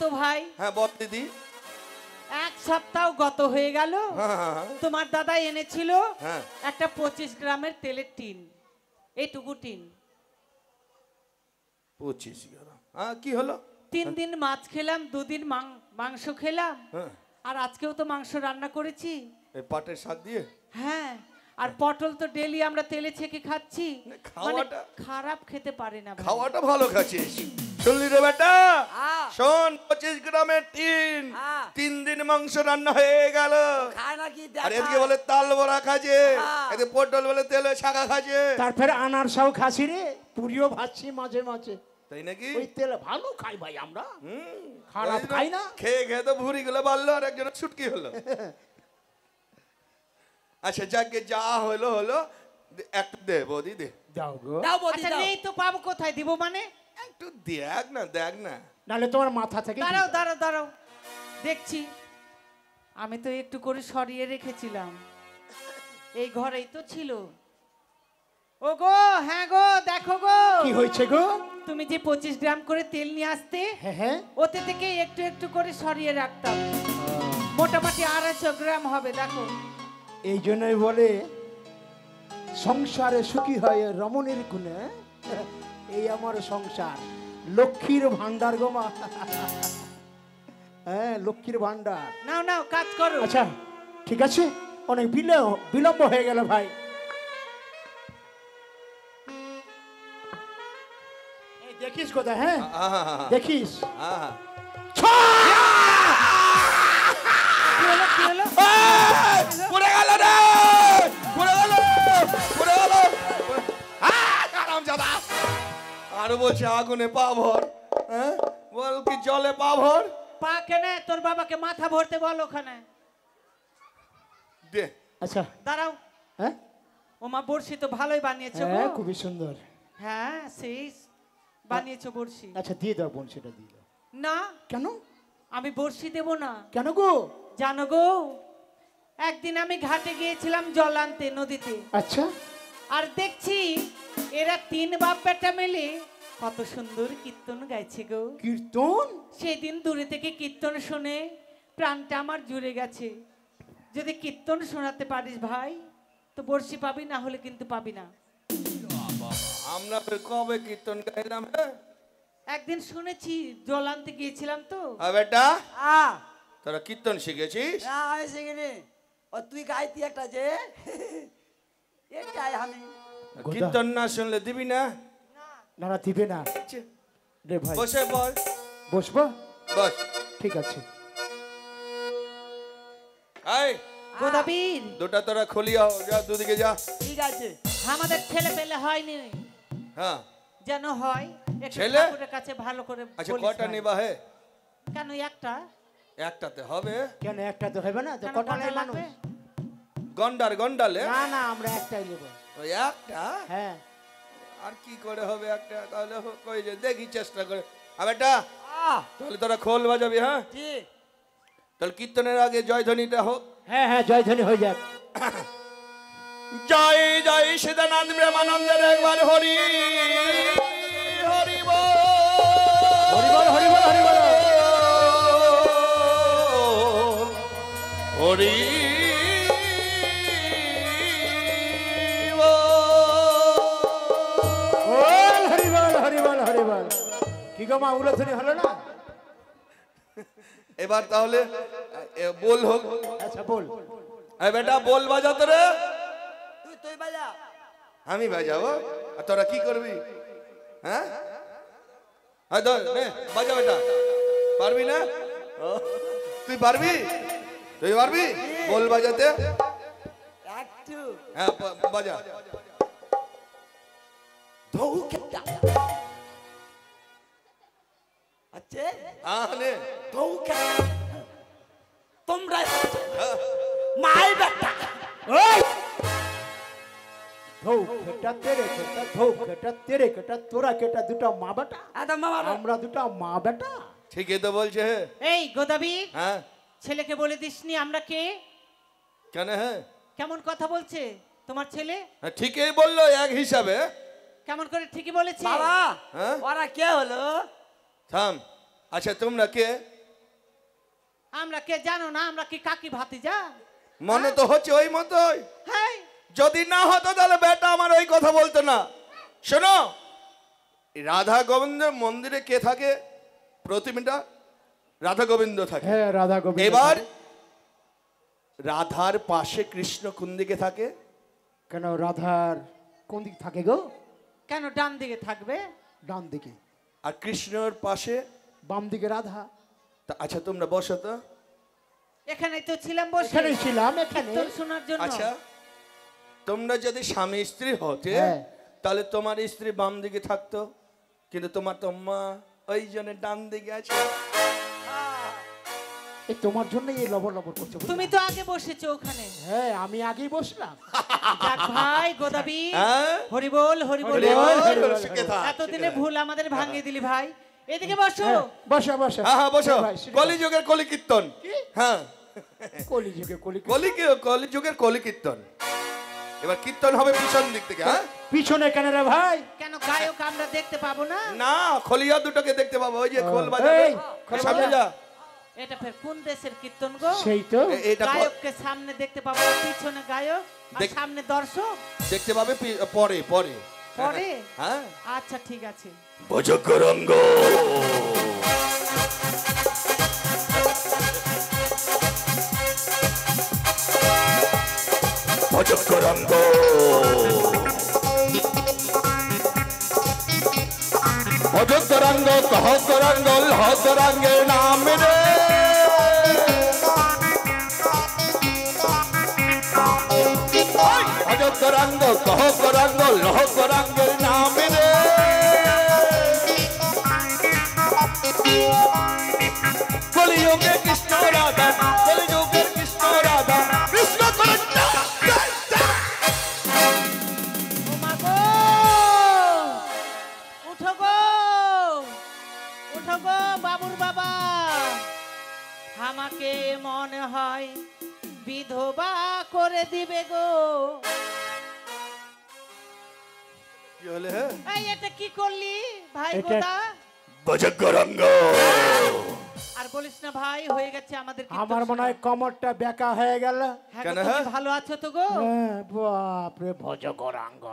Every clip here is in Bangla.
তো ভাই। হ্যাঁ বল দিদি। এক সপ্তাহ গত হয়ে গেল, তোমার দাদা এনেছিল একটা 25 গ্রামের তেলের টিন, এইটুকু টিন। 25 গ্রাম? কি হলো? 3 দিন মাছ খেলাম, 2 দিন মাংস খেলাম, আর আজকেও তো মাংস রান্না করেছি এই পাটের শাক দিয়ে। হ্যাঁ, আর পটল তো ডেলি আমরা তেলে ছেঁকে খাচ্ছি, খাওয়াটা খারাপ খেতে পারে না। খাওয়াটা ভালো খাচ্ছিস, শুনলি রে বেটা? শোন, 25 গ্রামের টিন, 3 দিন মাংস রান্না হয়ে গেল। আর এদিকে বলে তাল বড়া খাচ্ছে, এদিকে পটল বলে তেলে ছাকা খাচ্ছে, তারপরে আনারসাও খাসি রে, পুরিও ভাজছি মাঝে মাঝে। তাই নাকি? ওই তেল ভালো খাই ভাই আমরা, খারাপ খাই না। খেয়ে খেয়ে তো ভুঁড়ি গুলো বাড়লো আর একজনের ছুটকি হলো। আচ্ছা যাকে যা হলো হলো, একটু দে বৌদি, দে। দাও গো। আচ্ছা নেই তো, পাবো কোথায় দিব? মানে একটু দেখ না, দেখ না, নালে তোমার মাথা থেকে। দাঁড়াও দাঁড়াও দাঁড়াও, দেখছি। আমি তো একটু করে সরিয়ে রেখেছিলাম, এই ঘরেই তো ছিল। ও গো, হ্যাঁ গো, দেখো গো। কি হয়েছে গো? তুমি যে 25 গ্রাম করে তেল নিয়ে আসতে, হ্যাঁ, ওতে থেকে একটু একটু করে সরিয়ে রাখতাম, মোটামুটি 250 গ্রাম হবে। দেখো, এই জন্যই বলে সংসারে সুখী হয় রমণীর গুণে। এই আমার সংসার, লক্ষ্মীর ভান্ডার গো মা। হ্যাঁ, লক্ষ্মীর ভান্ডার। নাও নাও, কাজ করো। আচ্ছা ঠিক আছে, অনেক বিলম্ব হয়ে গেল ভাই। দেখিস কোথায়? হ্যাঁ দেখিস। পড়ে গেল রে, পড়ে গেল, পড়ে গেল। আরামজাদা আর বলছে আগুনে পা ভর, বল কি জলে পা ভর। পা কেনে? তোর বাবাকে মাথা ভরতে বল ওখানে। দে। আচ্ছা দাঁড়াও। হ্যাঁ, ওমা বড়শি তো ভালোই বানিয়েছো গো। হ্যাঁ খুবই সুন্দর। হ্যাঁ সেই বানিয়েছো বড়শি। আচ্ছা দিয়ে দাও বোন, সেটা দিয়ে দাও। না। কেন? আমি বড়শি দেব না। কেন গো? জানো গো, একদিন আমি ঘাটে গিয়েছিলাম জল আনতে নদীতে। আচ্ছা। আর দেখছি এরা 3 বাপ বেটা মিলে কত সুন্দর কীর্তন গাইছে গো। কীর্তন? সেদিন দূরে থেকে কীর্তন শুনে প্রাণটা আমার জুড়ে গেছে। যদি কীর্তন শোনাতে পারিস ভাই তো বড়শি পাবি, না হলে কিন্তু পাবি না। আমরা কবে কীর্তন গাইলাম? একদিন শুনেছি, জল আনতে গিয়েছিলাম তো। বেটা তোরা কীর্তন শিখেছিস? না আমি শিখিনি। ও তুই গাইতি একটা যে এটাই আমি। কীর্তন না শুনলে দিবি না? না না দিবে না রে ভাই। বসে বল। বসবো? বস। ঠিক আছে। আয় গোদাবীর, দুটা তোরা খুলিয়াও, যা দুদিকে যা। ঠিক আছে। আমাদের ছেলে পেলে হয়নি, হ্যাঁ যেন হয়। ছেলে ঠাকুরের কাছে ভালো করে। আচ্ছা কটা নিবা? হে কেন একটা? একটাতে হবে। কেন একটা তো হবে না? তো কটা লাগবে? গন্ডার গন্ডালে? না না আমরা একটাই নেব। ওই একটা? হ্যাঁ। আর কি করে হবে একটা? তাহলে কই যে দেখি চেষ্টা করে। বেটা তাহলে তোরা খোল বাজাবি। হ্যাঁ ঠিক। তাহলে কীর্তনের আগে জয়ধ্বনিটা হোক। হ্যাঁ হ্যাঁ জয়ধ্বনি হয়ে যাক। জয় জয় সীতানাথ প্রেমানন্দের একবার হরি হরি বল, হরি বল, হরি বল, হরি বল, হরি বল, হরি বল, হরি বল, হরি বল। কি গো মা, উলধ্বনি হলো না? এবার তাহলে বল হোক। আচ্ছা বল। বেটা বল বাজাতে রে। তুই বাজা। আমি বাজাবো আর তোরা কি করবি? হ্যাঁ বাজা বেটা। পারবি না? তুই পারবি? তুই পারবি বল বাজাতে? একটু। হ্যাঁ বাজা। ধৌকেটা। আচ্ছা নে ধৌকেটা। তোমরা মাই বেটা। ওই ধৌ কেটা তেরে কেটা, ধৌ কেটা তেরে কেটা, তোরা কেটা দুটা মা বেটা, আমরা দুটা মা বেটা। ঠিকই তো বলছে। এই গোদাবীর, হ্যাঁ ছেলেকে বলে দিসনি আমরা কে? কেন? হ্যাঁ কেমন কথা বলছে তোমার ছেলে? ঠিকই বললো এক হিসাবে। কেমন করে ঠিকই বলেছে? বাবা হ্যাঁ ওরা কে হলো? থাম, আচ্ছা তোমরা কে? আমরা কে জানো না? আমরা কি কাকি ভাতিজা? মনে তো হচ্ছে ওই মতোই। হ্যাঁ, যদি না হতো তাহলে বেটা আমার ওই কথা বলতো না। শোনো, রাধা গোবিন্দের মন্দিরে কে থাকে? প্রতিমাটা রাধা গোবিন্দ থাকে। হ্যাঁ, রাধা গোবিন্দ। এবার রাধার পাশে কৃষ্ণ কোন দিকে থাকে? কেন রাধার কোন দিকে থাকে গো? কেন ডান দিকে থাকবে? ডান দিকে। আর কৃষ্ণর পাশে বাম দিকে রাধা। আচ্ছা তোমরা বসো তো। এখানেই তো ছিলাম বসে। এখানেই ছিলাম, এখানে। কীর্তন শোনার জন্য। আচ্ছা তোমরা যদি স্বামী স্ত্রী হতে হ্যাঁ। তাহলে তোমার স্ত্রী বাম দিকে থাকতো, কিন্তু তোমার তো মা ওই জন্য ডান দিকে আছে। এই তোমার জন্য এই লবর লবর করছে, বুঝলে? তুমি তো আগে বসেছো ওখানে। হ্যাঁ, আমি আগেই বসলাম। যাক ভাই গোদাবি, হ্যাঁ? হরি বল হরি বল। হরি বল, হরি বল। শিখে থাক, এতদিনে শিখে থাক। ভুল আমাদের ভাঙিয়ে দিলি ভাই। এদিকে বসো। হ্যাঁ, বসো বসো। হ্যাঁ হ্যাঁ বসো। ভাই, শ্রী- কলিযুগের কলি কীর্তন। হ্যাঁ কলিযুগে কলি। কলিযুগের কলি কীর্তন। এবার কীর্তন হবে পিছন দিক থেকে। হ্যাঁ পিছনে কেন রে ভাই? কেন গায়ক আমরা দেখতে পাবো না? না, খলিয়া দুটোকে দেখতে পাবো। ওই যে খোল বাজাবে। এই, খোল সামনে বাজা। যা। এটা ফের কোন দেশের কীর্তন গো? সেই তো। এটা গায়ককে সামনে দেখতে পাবো না, পিছনে গায়ক আর দেখ- সামনে দর্শক। দেখতে পাবে পরে পরে। পরে? হ্যাঁ আচ্ছা ঠিক আছে। ভজকরঙ্গ ভজকরঙ্গ ভজকরঙ্গ কহকরঙ্গ লহকরঙ্গের নাম রে ভজকরঙ্গ কহকরঙ্গ লহকরঙ্গের নাম রে কলিযুগে কৃষ্ণ রাধা কলিযুগে কৃষ্ণ রাধা কৃষ্ণ কৃষ্ণ। ও মা গো! উঠো গো! উঠো গো বাবুর বাবা! আমাকে মনে হয় বিধবা করে দিবে গো। কি হলে? এই এটা কি করলি ভাই এটা- গোদা? ভজকরঙ্গ আর বলিস না ভাই, হয়ে গেছে আমাদের কীর্তন আমার মনে হয় শোনা। কমরটা বেঁকা হয়ে গেল। হ্যাঁ গো, কেন, তুমি হ্যাঁ? ভালো আছো তো গো? হ্যাঁ, বাপরে ভজ গৌরাঙ্গ।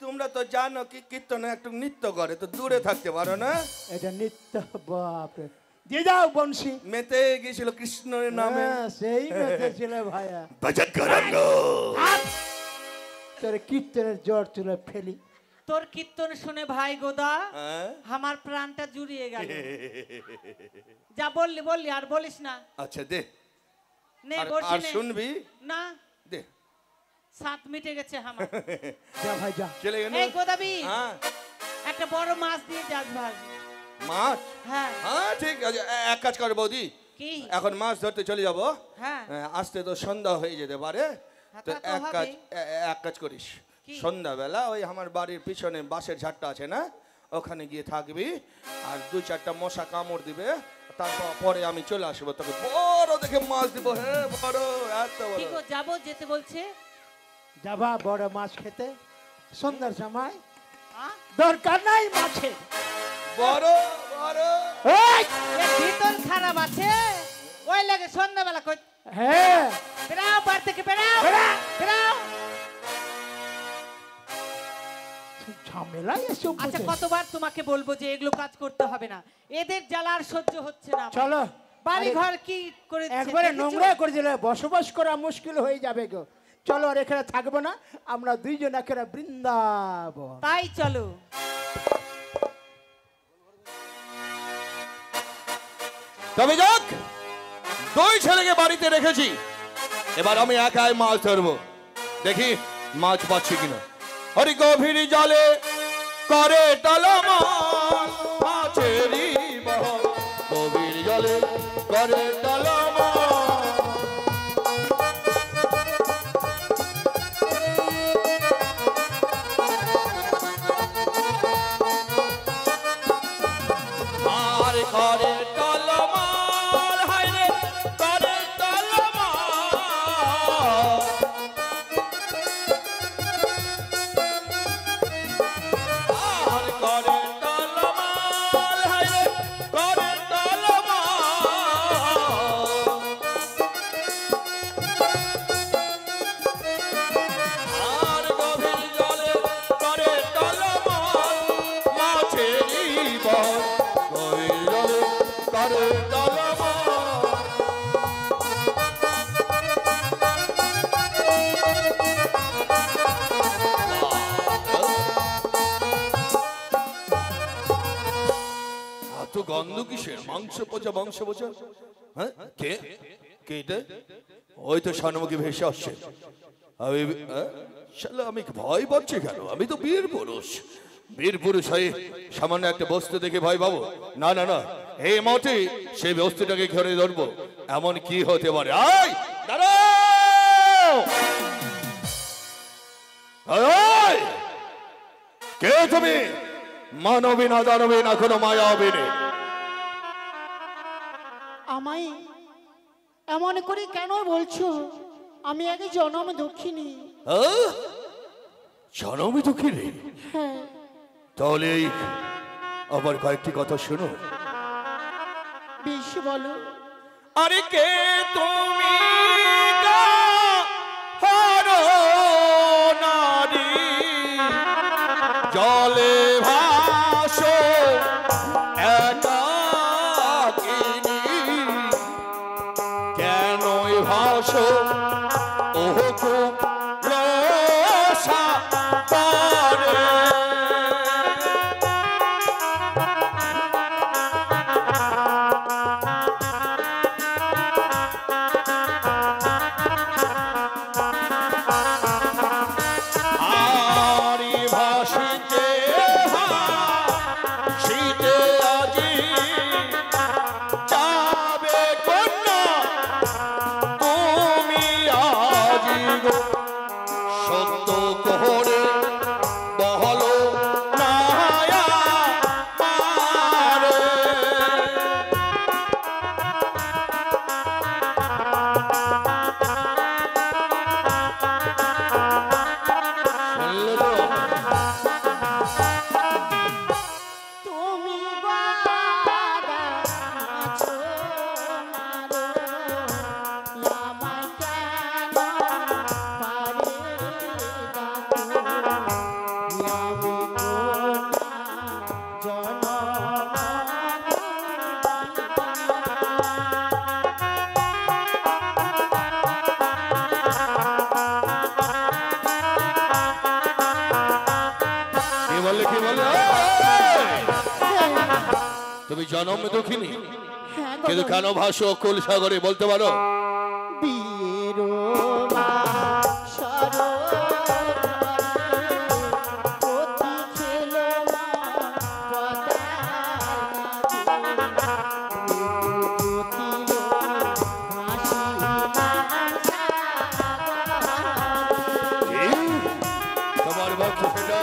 তোমরা তো জানো কি কীর্তনে একটু নৃত্য করে, তো দূরে থাকতে পারো না? এটা নিত্য, বাপরে। দিয়ে যাও বংশী। মেতে গেছিল কৃষ্ণের নামে। হ্যাঁ, সেই মেতে ছিল ভাইয়া। ভজকরঙ্গ তোর কীর্তনের জ্বর তুলে ফেলি। তোর কীর্তন শুনে ভাই গোদা হ্যাঁ? আমার প্রাণটা জুড়িয়ে গেল। যা বললি বললি, আর বলিস না। আচ্ছা দে, নে আর বসে নে। শুনবি? না, দে। সাত মিটে গেছে আমার। যা ভাই যা। চলে গেল। এই গোদাবি, হ্যাঁ একটা বড় মাছ দিয়ে যাস ভাই। মাছ? হ্যাঁ। হ্যাঁ ঠিক আছে, এক কাজ করে বৌদি, কি? এখন মাছ ধরতে চলে যাব। হ্যাঁ। আসতে তো সন্ধ্যা হয়ে যেতে পারে। হ্যাঁ, তো তা তো এক কাজ করিস, কি? সন্ধ্যাবেলা ওই আমার বাড়ির পিছনে বাঁশের ঝাড়টা আছে না, ওখানে গিয়ে থাকবি, আর 2-4টা মশা কামড় দিবে, তারপর পরে আমি চলে আসবো, তোকে বড় দেখে মাছ দিব। হ্যাঁ বড়, এত কি বড়। গো, যাবো যেতে বলছে? যাবা বড় মাছ খেতে সন্ধ্যার সময়? আ? দরকার নাই মাছের। বড় বড়। এই! এর ভিতর খারাপ আছে, ওই লাগে সন্ধ্যাবেলা কই। হ্যাঁ, বেরাও বাড়ি থেকে, বেরাও বেরা। বেরাও। ঝামেলাই এসে আচ্ছা উপজে। কতবার তোমাকে বলবো যে এগুলো কাজ করতে হবে না, এদের জ্বালা আর সহ্য হচ্ছে না আমার। চলো। বাড়ি আরে, ঘর কি করে একবারে নোংরা করে দিলে বসবাস করা মুশকিল হয়ে যাবে গো। চলো, আর এখানে থাকবো না, আমরা দুইজন এখানে বৃন্দাবন। তাই চলো। তবে যাক, 2 ছেলেকে বাড়িতে রেখেছি, এবার আমি একাই মাছ ধরবো, দেখি মাছ পাচ্ছি কিনা। হরি গভীর জলে করে টলমল মাছেরই বহর, গভীর জলে করে টলমল। আর করে টলমল, হায় রে করে টলমল। আর করে টলমল, হায় রে করে টলমল। আরে তলব এত গন্ধ কিসের? মাংস পচা মাংস পচা। হ্যাঁ কে কে এটা? ওই তো সানমুখী ভেসে আসছে। আমি শালা আমি ভয় পাচ্ছি কেন? আমি তো বীর পুরুষ। বীর পুরুষ হয়ে সামান্য একটা বস্তু দেখে ভয় পাবো? না না না, এই মতে সেই বস্তুটাকে ঘরে ধরবো। এমন কি হতে পারে? আয় দাঁড়াও! আয়! কে তুমি? মানবী না দানবী না কোনো মায়াবী নেই। আমায় এমন করে কেন বলছো? আমি আগে জনম দক্ষিণী। জনমী দক্ষিণী? হ্যাঁ। তাহলে আবার কয়েকটি কথা শোনো। বেশ বলো। আরে কে তুমি নারী জলে ভাসো একাকিনী, কেনই ভাসো ওহো খুব রসা পারে। তুমি জনম দুঃখিনী, কিন্তু কেন ভাসো কুল সাগরে বলতে পারো? তোমার বাক্য সেটা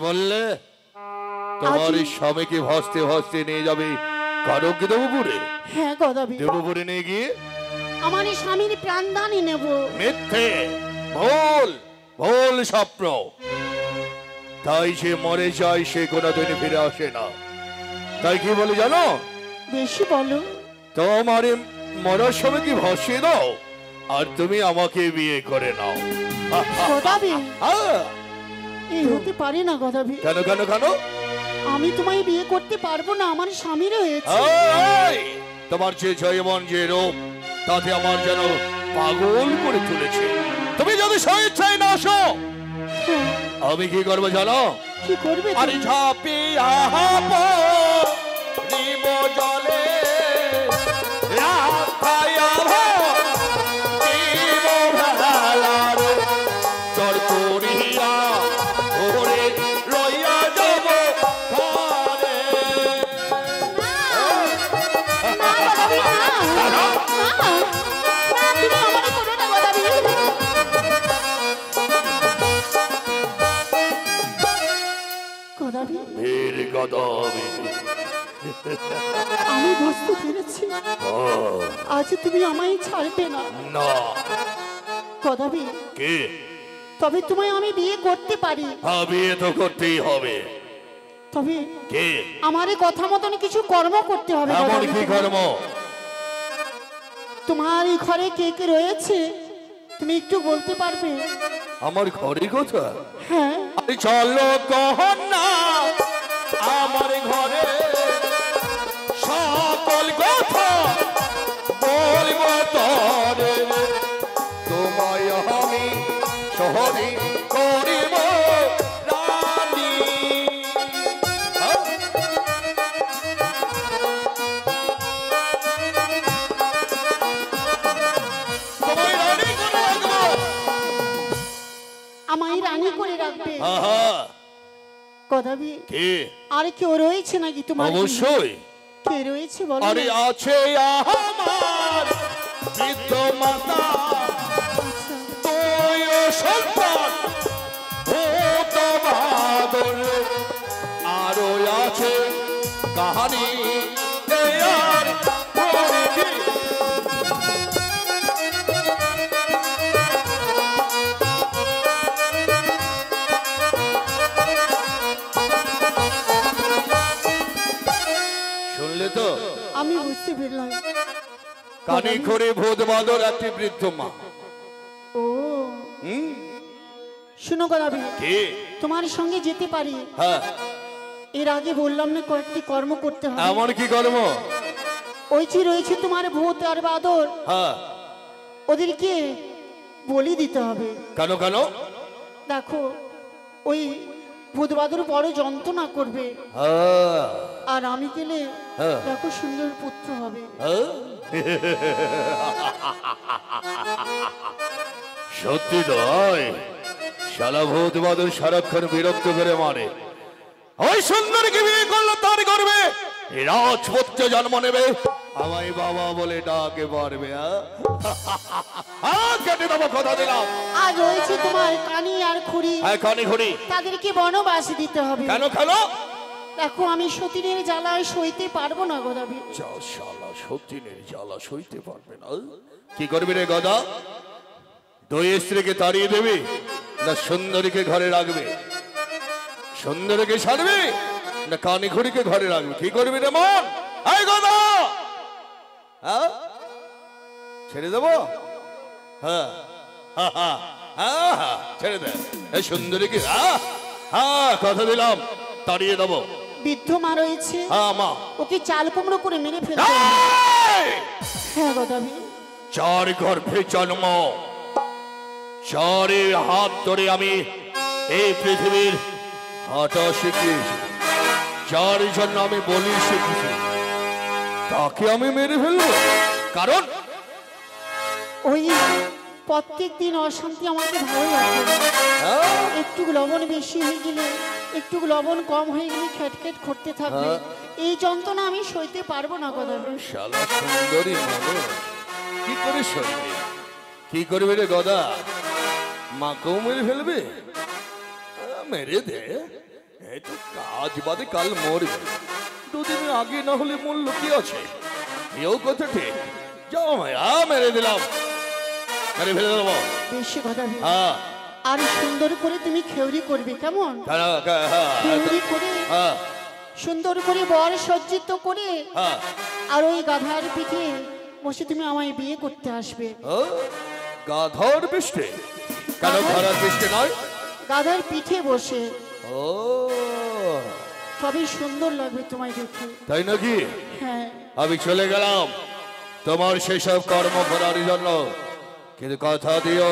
বললে তোমার স্বামীকে ভাসতে ভাসতে নিয়ে যাবে কারকে দেবপুরে? হ্যাঁ গদাবি। দেবপুরে নিয়ে গিয়ে আমার স্বামীর প্রাণদানি নেব। মিথ্যে, ভুল ভুল স্বপ্ন। তাই সে মরে যায়, সে কোনোদিন ফিরে আসে না। তাই কি বলে জানো? বেশি বলো। তোমার মরার সময় কি ভাসিয়ে দাও আর তুমি আমাকে বিয়ে করে নাও। গদাবি এই হতে পারে না গদাবি। কেন কেন কেন? আমি তোমায় বিয়ে করতে পারবো না, আমার স্বামী রয়েছে। তোমার যে জয়মন যে রূপ তাতে আমার যেন পাগল করে তুলেছে। তুমি যদি স্বেচ্ছায় না আসো আমি কি করবো জানো? কি করবে? আরে ঝাঁপিয়া দিব জলে চর করিয়া ওরে লইয়া যাব ঘরে। গদাবি। আমি বুঝতে পেরেছি আজ তুমি আমায় ছাড়বে না। না। গদাবি, কে? তবে তোমায় আমি বিয়ে করতে পারি। হ্যাঁ, বিয়ে তো করতেই হবে। তবে কে? আমার এই কথা মতন কিছু কর্ম করতে হবে। এমন গদাবি, কি কর্ম? তোমার এই ঘরে কে কে রয়েছে তুমি একটু বলতে পারবে? আমার ঘরে কথা? হ্যাঁ। আরে চলো কহনা আমার ঘরে সকল কথা বলবো তরে, তোমায় আমি শহরে করিব রানী। হ্যাঁ? তোমায় রানী করে রাখবো। আমায় রানী করে রাখবে। আহা, গদাবি, কে? আর কেউ রয়েছে নাকি তোমার? অবশ্যই। কে রয়েছে বলো? আরে আছে আমার বৃদ্ধ মাতা, তুই সন্তান ভূত বাদর, আরো আছে কাহানি আর পরিধি। শুনলে তো? আমি বুঝতে পারলাম। কানে করে ভূত বাদর একটি বৃদ্ধ মা। ও হুম? শুনো গদাবি, কে? তোমার সঙ্গে যেতে পারি। হ্যাঁ। এর আগে বললাম না কয়েকটি কর্ম করতে হবে। এমন কি কর্ম? ওই যে রয়েছে তোমার ভূত আর বাদর, হ্যাঁ। ওদেরকে বলি দিতে হবে। কেন কেন? দেখো, ওই ভূত বাদর বড় যন্ত্রণা করবে, হ্যাঁ। আর আমি গেলে হ্যাঁ। দেখো সুন্দর পুত্র হবে। হ্যাঁ? সত্যি তো হয়। শালা ভূত বাদল সারাক্ষণ বিরক্ত করে মারে। ওই সুন্দরীকে বিয়ে করলো তার করবে রাজপুত্র জন্ম নেবে, আমায় বাবা বলে ডাকে পারবে। কেটে দেবো, কথা দিলাম। আর রয়েছে তোমার কানি আর খুড়ি, হ্যাঁ, কানে ঘড়ি। তাদেরকে বনবাস দিতে হবে। কেন কেন? দেখো, আমি সতীনের জ্বালায় সইতে পারবো না গদাবি। শালা সতীনের জ্বালা সইতে পারবে না। কি করবি রে গদা? দুই স্ত্রীকে তাড়িয়ে দেবে না সুন্দরীকে ঘরে রাখবে? সুন্দরীকে ছাড়বে না কানে ঘড়িকে ঘরে রাখবে? কি করবি রে মন? এই গদা, হ্যাঁ ছেড়ে দেবো? হ্যাঁ, ছেড়ে দে। এই সুন্দরীকে কথা দিলাম তাড়িয়ে দেবো। বৃদ্ধ মা রয়েছে, হ্যাঁ মা, ওকে চাল কুমড়ো করে মেরে ফেলতে হবে। হ্যাঁ গদাবি। চার গর্ভে জন্ম, চারের হাত ধরে আমি এই পৃথিবীর হাঁটা শিখিয়েছি, যার জন্য আমি বলি শিখেছি, তাকে আমি মেরে ফেলবো? কারণ ওই প্রত্যেক দিন অশান্তি আমাকে ভালো লাগে না। একটু লবণ বেশি হয়ে গেলে, একটু লবণ কম হয়ে গেলে খেটখেট করতে থাকবে। এই যন্ত্রণা আমি সইতে পারবো না গদাবি। শালা সুন্দরী মানুষ কি করে সইবে? কি করবে রে গদা? মাকেও মেরে ফেলবে? মেরে দে, এই তো কাজ বাদে কাল মরবে, দুদিন আগে না হলে মূল্য কি আছে? এও কথা ঠিক। যাও মায়া, মেরে দিলাম, মেরে ফেলে দেবো। বেশি গদাবি। হ্যাঁ, আর সুন্দর করে তুমি খেউরি করবে, কেমন? হ্যাঁ, খেউরি করে হ্যাঁ, সুন্দর করে বর সজ্জিত করে, হ্যাঁ। আর ওই গাধার পিঠে বসে তুমি আমায় বিয়ে করতে আসবে। গাধর বৃষ্টি? কেন ঘরের বৃষ্টি নয়? গাধার পিঠে বসে, ও সবই সুন্দর লাগবে তোমায় দেখে। তাই নাকি? হ্যাঁ। আমি চলে গেলাম তোমার সেসব কর্ম করার জন্য, কিন্তু কথা দিও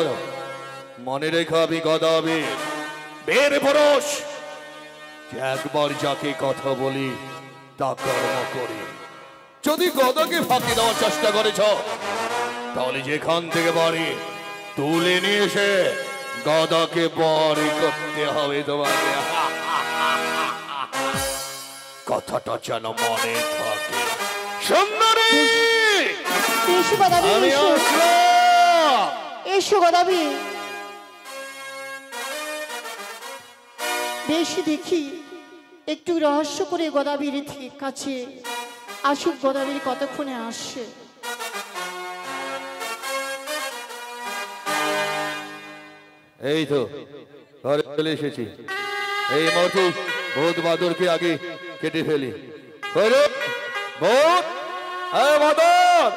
মনে রেখো আমি গদাবি বীর পুরুষ, একবার যাকে কথা বলি তা কর্ম করি। যদি গদাকে ফাঁকি দেওয়ার চেষ্টা করেছ, তাহলে যেখান থেকে বাড়ি তুলে নিয়ে এসে গদাকে বড়ি করতে হবে তোমাকে। কথাটা যেন মনে থাকে। সুন্দরী, এসো গদাবি, আমি এসো। আসলাম। এসো গদাবি। বেশি দেখি একটু রহস্য করে গোদাবরীর কাছে আসুক। গোদাবরী কতক্ষণে আসছে? এই তো ঘরে চলে এসেছি। এই মুহূর্তে ভূত বাদরকে আগে কেটে ফেলি। ওরে ভূত, এই বাদর!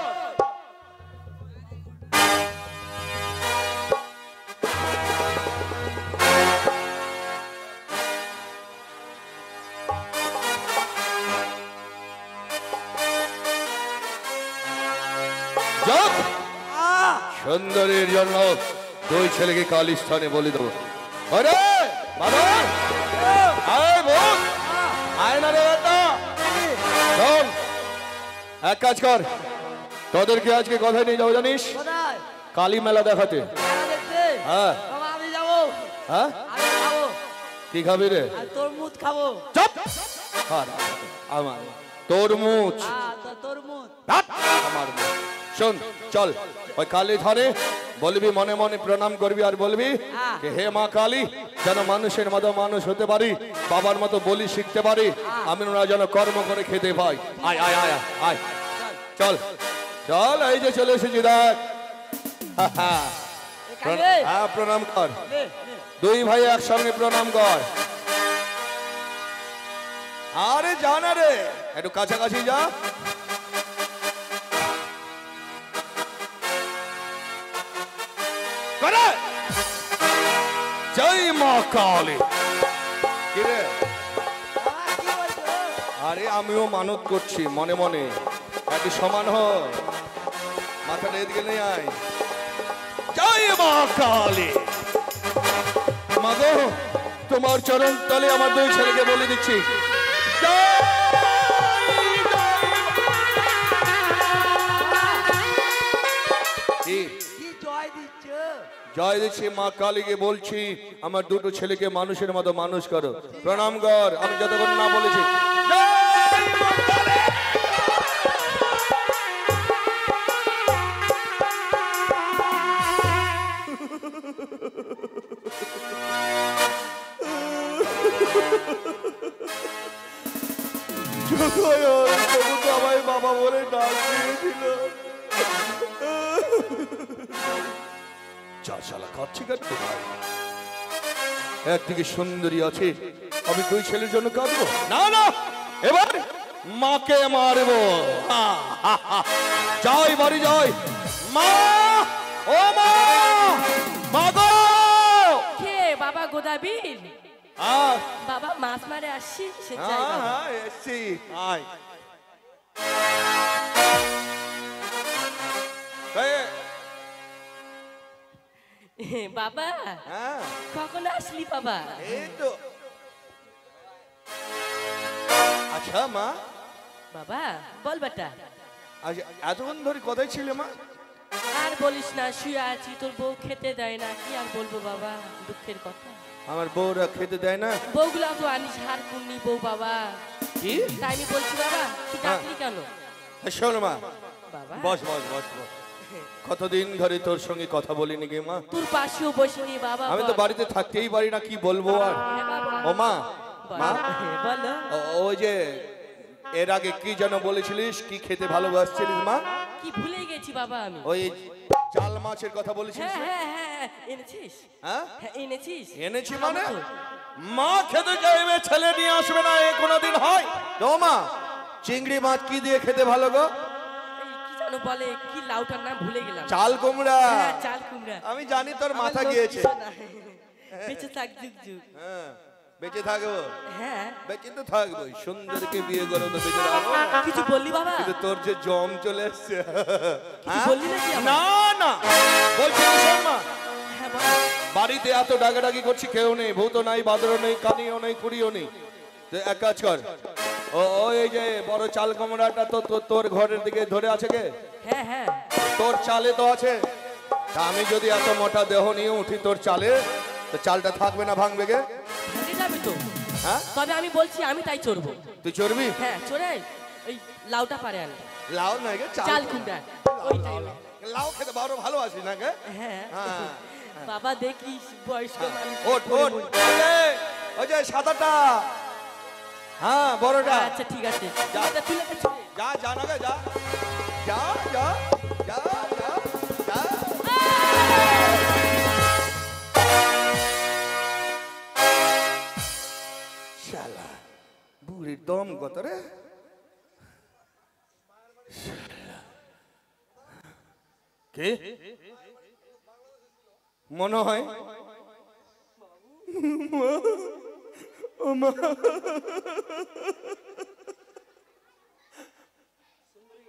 যাক, সুন্দরীর জন্য দুই ছেলেকে কালী স্থানে বলে দেবো। আরে বাদর, আয় ভূত, আয় না রে বেটা। শোন, এক কাজ কর, তোদেরকে আজকে কোথায় নিয়ে যাবো জানিস? কোথায়? কালী মেলা দেখাতে। মেলা দেখতে? হ্যাঁ। বাবা, আমি যাবো। হ্যাঁ, আমি খাবো। কি খাবি রে? আর তরমুজ খাবো। চুপ! আর আমার তরমুজ, তরমুজ। ধ্যাৎ, আমার মুখ। শোন, চল ওই কালী ধারে বলবি, মনে মনে প্রণাম করবি আর বলবি যে হে মা কালী, যেন মানুষের মতো মানুষ হতে পারি, বাবার মতো বলি শিখতে পারি, আমি ওরা যেন কর্ম করে খেতে পাই। আয় আয় আয় আয়, চল চল, এই যে চলে এসেছি দেখ। হ্যাঁ, প্রণাম কর, দুই ভাই একসঙ্গে প্রণাম কর। আরে জানা রে, একটু কাছাকাছি যা। জয় মা কালী। কিরে? আরে আমিও মানত করছি মনে মনে, একটু সমান হ, মাথাটা এদিকে নিয়ে আয়। জয় মা কালী। মাগো, তোমার চরণ তলে আমার দুই ছেলেকে বলে দিচ্ছি, জয় দিচ্ছি মা কালীকে বলছি, আমার দুটো ছেলেকে মানুষের মতো মানুষ করো, প্রণাম কর। আমি যতক্ষণ না বলেছি আমায় বাবা বলে ডাক দিয়েছিল। একদিকে সুন্দরী আছে, আমি দুই ছেলের জন্য কাঁদবো না? না, এবার মাকে মারবো। যাই বাড়ি যাই। মা, ও মা, মা গো! কে বাবা? গোদাবীর বাবা, মাছ মারে আসছি। এসছি, আয়। বাবা, কখন আসলি বাবা? এই তো। আচ্ছা মা, বাবা বল বেটা। আচ্ছা, এতক্ষণ ধরে কোথায় ছিলে মা? আর বলিস না, শুয়ে আছি, তোর বউ খেতে দেয় না। কি আর বলবো বাবা, দুঃখের কথা। আমার বউরা খেতে দেয় না? বউগুলা তো আনিস, হার কুন্নি বউ বাবা। কি? তাই আমি বলছি বাবা, তুই ডাকলি কেন? শোন মা, বাবা বস বস বস বস। কতদিন ধরে তোর সঙ্গে কথা বলিনি গে মা। তোর পাশেও বসিনি বাবা। আমি তো বাড়িতে থাকতেই পারি না, কি বলবো আর। ও মা, মা বলো। ওই যে এর আগে কি যেন বলেছিলিস, কি খেতে ভালোবাসছিলিস মা? কি ভুলে গেছি বাবা আমি। ওই চাল মাছের কথা বলেছিলিস। হ্যাঁ হ্যাঁ হ্যাঁ, এনেছিস? হ্যাঁ এনেছিস। এনেছি মানে? মা খেতে চাইবে, ছেলে নিয়ে আসবে না, এ কোনোদিন হয়? তো মা, চিংড়ি মাছ কি দিয়ে খেতে ভালো গো? কি জানো বলে, কি লাউটার নাম ভুলে গেলাম। চাল কুমড়া। হ্যাঁ, চাল কুমড়া। আমি জানি তোর মাথা গিয়েছে। বেঁচে থাক যুগ যুগ। হ্যাঁ, বেঁচে থাকবো। হ্যাঁ, বেঁচে তো থাকবো, সুন্দরকে বিয়ে করো তো বেঁচে থাকবো। কিছু বললি বাবা? কিন্তু তোর যে জম চলে এসছে। বললি নাকি? না না, বলছি শোন মা, হ্যাঁ বল। বাড়িতে এত ডাকাডাকি করছি, কেউ নেই, ভূত নাই, বাদরও নেই, কানিও নেই, কুড়িও নেই। তো এক কাজ কর, এই যে বড় চাল কুমড়াটা তো তোর ঘরের দিকে ধরে আছে কে? হ্যাঁ হ্যাঁ, তোর চালে তো আছে। তা আমি যদি এত মোটা দেহ নিয়ে উঠি তোর চালে, তো চালটা থাকবে না, ভাঙবে গে? ভেঙে যাবে তো। হ্যাঁ, তবে আমি বলছি আমি তাই চড়বো। তুই চড়বি? হ্যাঁ, চড়ে ওই লাউটা পারে আন। লাউ না গে, চাল কুমড়া ওইটাই। লাউ খেতে বড় ভালোবাসি না গে? হ্যাঁ হ্যাঁ। বাবা, দেখিস বয়স্ক মানুষ। ওঠ ওঠ, ওই যে সাদাটা, হ্যাঁ বড়টা আচ্ছা ঠিক আছে যা। এটা তুলে দে, তুলে। যা যা না গে, যা যা যা যা যা যা শালা বুড়ির দম কত রে কে মনে হয় ও মা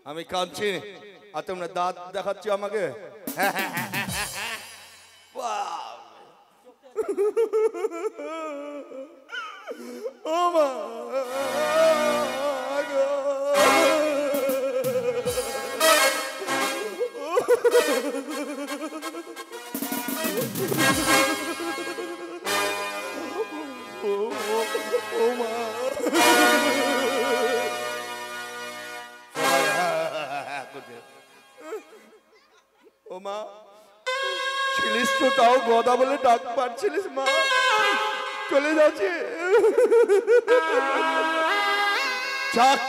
আমি কাঁদছি আর তোমরা দাঁত দেখাচ্ছ আমাকে বাহ! ও মা গো! ও মা ও মা ছিলিস তো তাও গদা বলে ডাক পাচ্ছিলিস মা চলে যাচ্ছে যাক